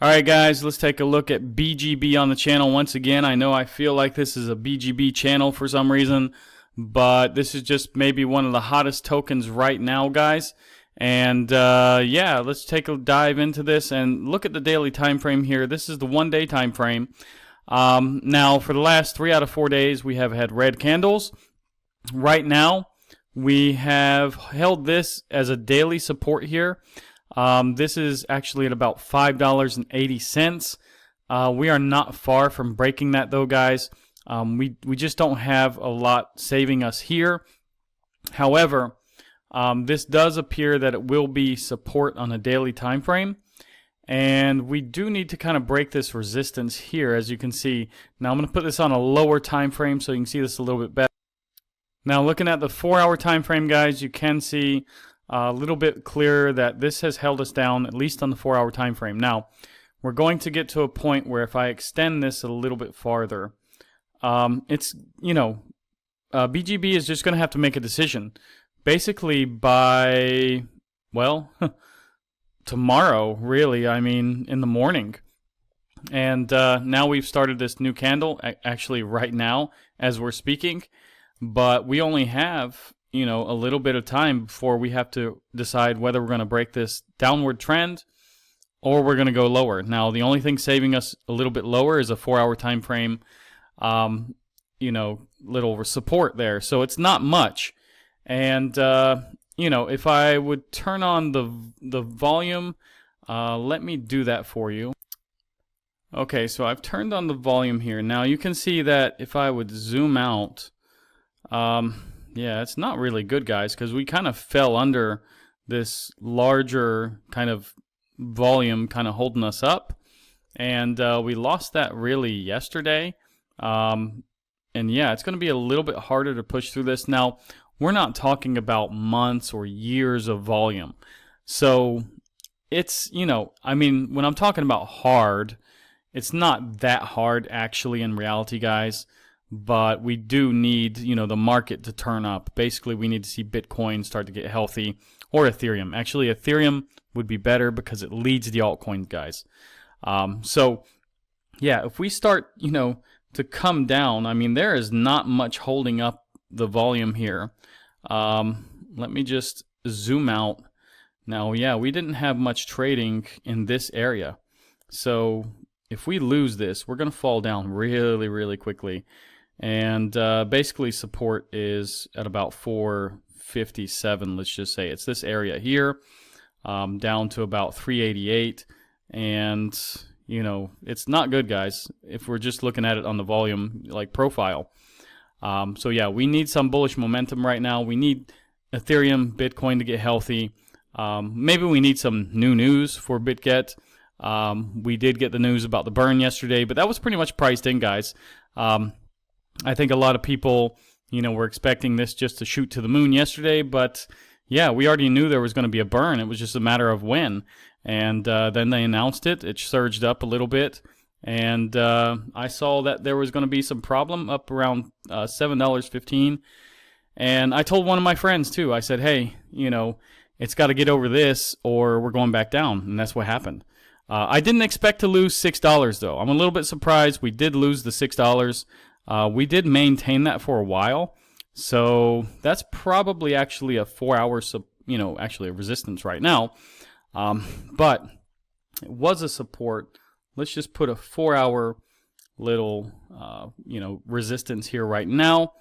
Alright guys, let's take a look at BGB on the channel once again. I know I feel like this is a BGB channel for some reason, but this is just maybe one of the hottest tokens right now, guys. And yeah, let's take a dive into this and look at the daily time frame here. This is the 1 day time frame. Now for the last 3 out of 4 days we have had red candles. Right now we have held this as a daily support here. This is actually at about $5.80. We are not far from breaking that though, guys. We just don't have a lot saving us here. However, this does appear that it will be support on a daily time frame. And we do need to kind of break this resistance here, as you can see. Now I'm going to put this on a lower time frame so you can see this a little bit better. Now looking at the 4-hour time frame, guys, you can see a little bit clearer that this has held us down, at least on the 4-hour time frame. Now we're going to get to a point where if I extend this a little bit farther, it's, BGB is just going to have to make a decision basically by, well, tomorrow, really. I mean, in the morning. And now we've started this new candle, actually right now as we're speaking, but we only have a little bit of time before we have to decide whether we're going to break this downward trend or we're going to go lower. Now, the only thing saving us a little bit lower is a 4-hour time frame, little support there. So it's not much. And, if I would turn on the volume, let me do that for you. Okay, so I've turned on the volume here. Now you can see that if I would zoom out, yeah, it's not really good, guys, because we kind of fell under this larger kind of volume kind of holding us up. And we lost that really yesterday. And yeah, it's going to be a little bit harder to push through this. Now, we're not talking about months or years of volume. So it's, when I'm talking about hard, it's not that hard actually in reality, guys. But we do need, the market to turn up. Basically, we need to see Bitcoin start to get healthy, or Ethereum. Actually, Ethereum would be better because it leads the altcoins, guys. So, yeah, if we start, to come down, I mean, there is not much holding up the volume here. Let me just zoom out. Now, yeah, we didn't have much trading in this area. So, if we lose this, we're going to fall down really, really quickly. And basically support is at about 457, let's just say. It's this area here, down to about 388. And, it's not good, guys, if we're just looking at it on the volume like profile. So yeah, we need some bullish momentum right now. We need Ethereum, Bitcoin to get healthy. Maybe we need some new news for Bitget. We did get the news about the burn yesterday, but that was pretty much priced in, guys. I think a lot of people, were expecting this just to shoot to the moon yesterday, but yeah, we already knew there was going to be a burn. It was just a matter of when. And then they announced it. It surged up a little bit. And I saw that there was going to be some problem up around $7.15. And I told one of my friends too, I said, hey, it's got to get over this or we're going back down. And that's what happened. I didn't expect to lose $6 though. I'm a little bit surprised we did lose the $6. We did maintain that for a while. So that's probably actually a 4-hour, actually a resistance right now. But it was a support. Let's just put a 4-hour little, resistance here right now.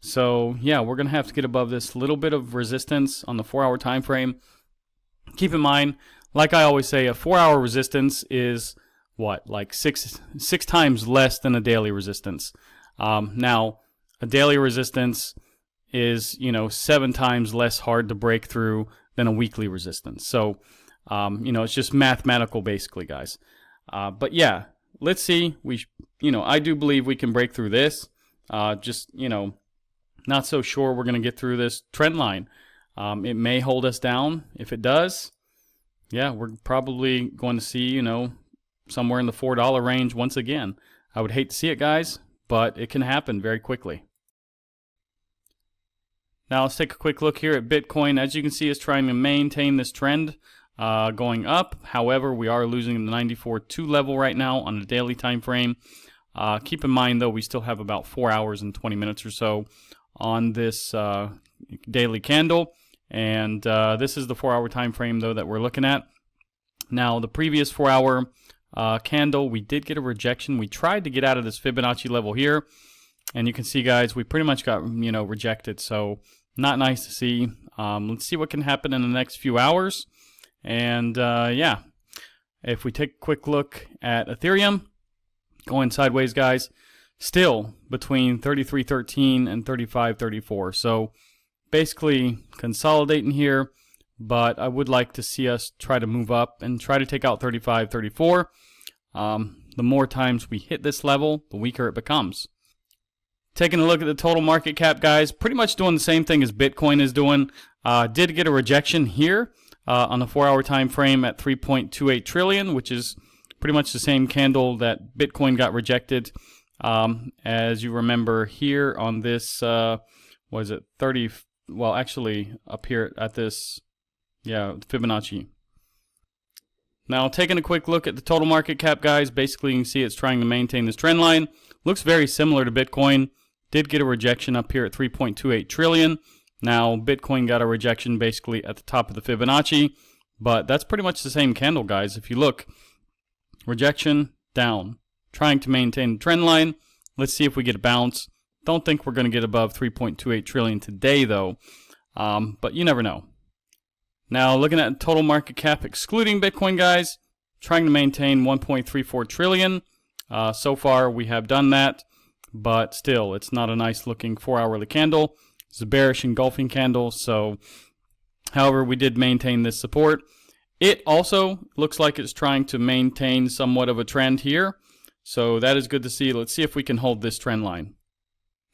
So yeah, we're going to have to get above this little bit of resistance on the 4-hour time frame. Keep in mind, like I always say, a 4-hour resistance is what, like six times less than a daily resistance. Now, a daily resistance is, 7 times less hard to break through than a weekly resistance. So, it's just mathematical basically, guys. But yeah, let's see. I do believe we can break through this. Just, not so sure we're going to get through this trend line. It may hold us down. If it does, yeah, we're probably going to see, somewhere in the $4 range once again. I would hate to see it, guys, but it can happen very quickly. Now let's take a quick look here at Bitcoin. As you can see, it's trying to maintain this trend. going up. However, we are losing the 94.2 level right now on the daily time frame. Keep in mind, though, we still have about 4 hours and 20 minutes or so on this daily candle, and this is the 4-hour time frame, though, that we're looking at. Now, the previous 4-hour candle, we did get a rejection. We tried to get out of this Fibonacci level here, and you can see, guys, we pretty much got rejected. So not nice to see. Let's see what can happen in the next few hours. And yeah, if we take a quick look at Ethereum, going sideways, guys, still between 33.13 and 35.34. So basically consolidating here, but I would like to see us try to move up and try to take out 35.34. The more times we hit this level, the weaker it becomes. Taking a look at the total market cap, guys, pretty much doing the same thing as Bitcoin is doing. Did get a rejection here on the 4-hour time frame at 3.28 trillion, which is pretty much the same candle that Bitcoin got rejected. As you remember here on this, was it 30? Well, actually up here at this, yeah, Fibonacci. Now, taking a quick look at the total market cap, guys, basically you can see it's trying to maintain this trend line. Looks very similar to Bitcoin. Did get a rejection up here at 3.28 trillion. Now, Bitcoin got a rejection basically at the top of the Fibonacci, but that's pretty much the same candle, guys. If you look, rejection, down, trying to maintain the trend line. Let's see if we get a bounce. Don't think we're going to get above 3.28 trillion today, though, but you never know. Now, looking at total market cap excluding Bitcoin, guys, trying to maintain 1.34 trillion. So far, we have done that, but still, it's not a nice looking 4-hourly candle. It's a bearish engulfing candle, so however, we did maintain this support. It also looks like it's trying to maintain somewhat of a trend here, so that is good to see. Let's see if we can hold this trend line.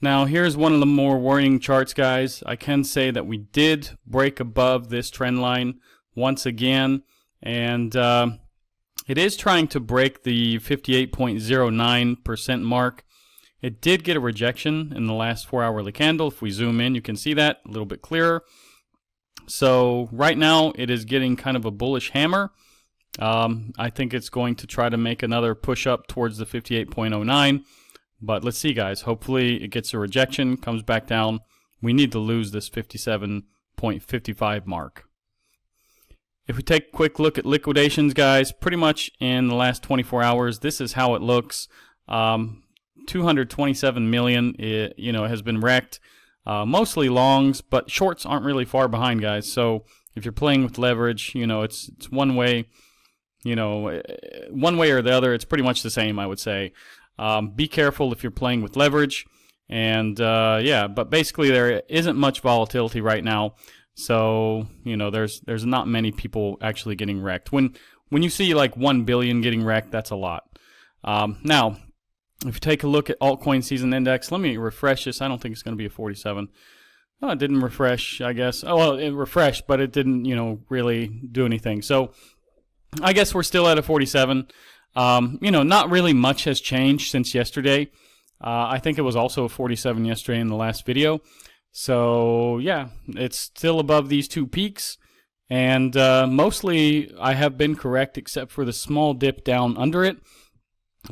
Now, here's one of the more worrying charts, guys. I can say that we did break above this trend line once again, and it is trying to break the 58.09% mark. It did get a rejection in the last 4-hourly candle. If we zoom in, you can see that a little bit clearer. So right now, it is getting kind of a bullish hammer. I think it's going to try to make another push up towards the 58.09. But let's see, guys. Hopefully, it gets a rejection, comes back down. We need to lose this 57.55 mark. If we take a quick look at liquidations, guys, pretty much in the last 24 hours, this is how it looks. 227 million, has been wrecked. Mostly longs, but shorts aren't really far behind, guys. So if you're playing with leverage, it's one way, one way or the other. It's pretty much the same, I would say. Be careful if you're playing with leverage. And yeah, but basically there isn't much volatility right now. So, there's not many people actually getting wrecked. When you see like 1 billion getting wrecked, that's a lot. Now, if you take a look at altcoin season index, let me refresh this. I don't think it's going to be a 47. Oh, it didn't refresh, I guess. Oh, well, it refreshed, but it didn't, really do anything. So I guess we're still at a 47. Not really much has changed since yesterday. I think it was also a 47 yesterday in the last video. So yeah, it's still above these two peaks. And mostly I have been correct except for the small dip down under it.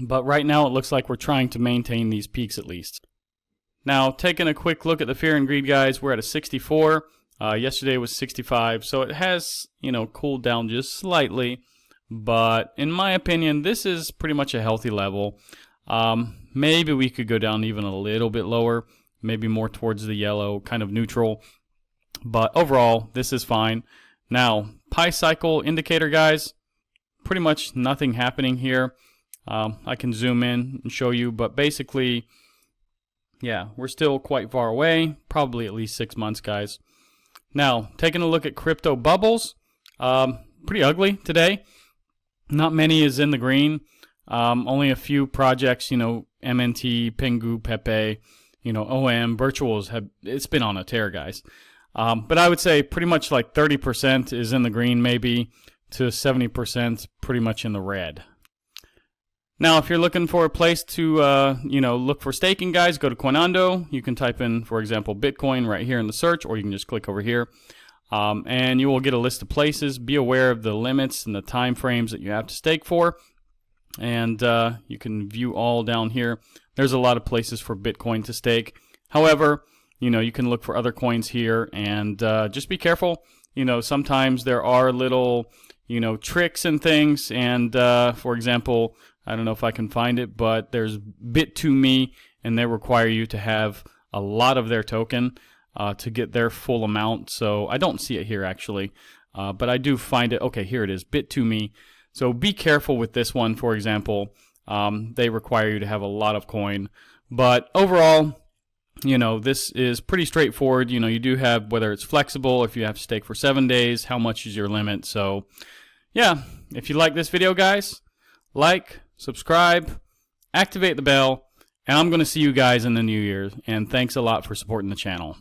But right now it looks like we're trying to maintain these peaks at least. Now, taking a quick look at the fear and greed, guys, we're at a 64. Yesterday was 65. So it has, cooled down just slightly. But in my opinion, this is pretty much a healthy level. Maybe we could go down even a little bit lower, maybe more towards the yellow, kind of neutral. But overall, this is fine. Now, Pi cycle indicator, guys, pretty much nothing happening here. I can zoom in and show you, but basically, yeah, we're still quite far away, probably at least 6 months, guys. Now, taking a look at crypto bubbles, pretty ugly today. Not many is in the green. Only a few projects, MNT, Pengu, Pepe, OM, virtuals it's been on a tear, guys. But I would say pretty much like 30% is in the green, maybe to 70% pretty much in the red. Now, if you're looking for a place to, look for staking, guys, go to Coinando. You can type in, for example, Bitcoin right here in the search, or you can just click over here. and you will get a list of places. Be aware of the limits and the time frames that you have to stake for, and you can view all down here. There's a lot of places for Bitcoin to stake. However, you can look for other coins here, and just be careful. Sometimes there are little tricks and things, and for example, I don't know if I can find it, but there's Bit2Me, and they require you to have a lot of their token to get their full amount. So I don't see it here actually, but I do find it. Okay, here it is, Bit2Me. So be careful with this one, for example. They require you to have a lot of coin, but overall, this is pretty straightforward. You do have whether it's flexible, if you have to stake for 7 days, how much is your limit. So yeah, if you like this video, guys, like, subscribe, activate the bell, and I'm going to see you guys in the new year. And thanks a lot for supporting the channel.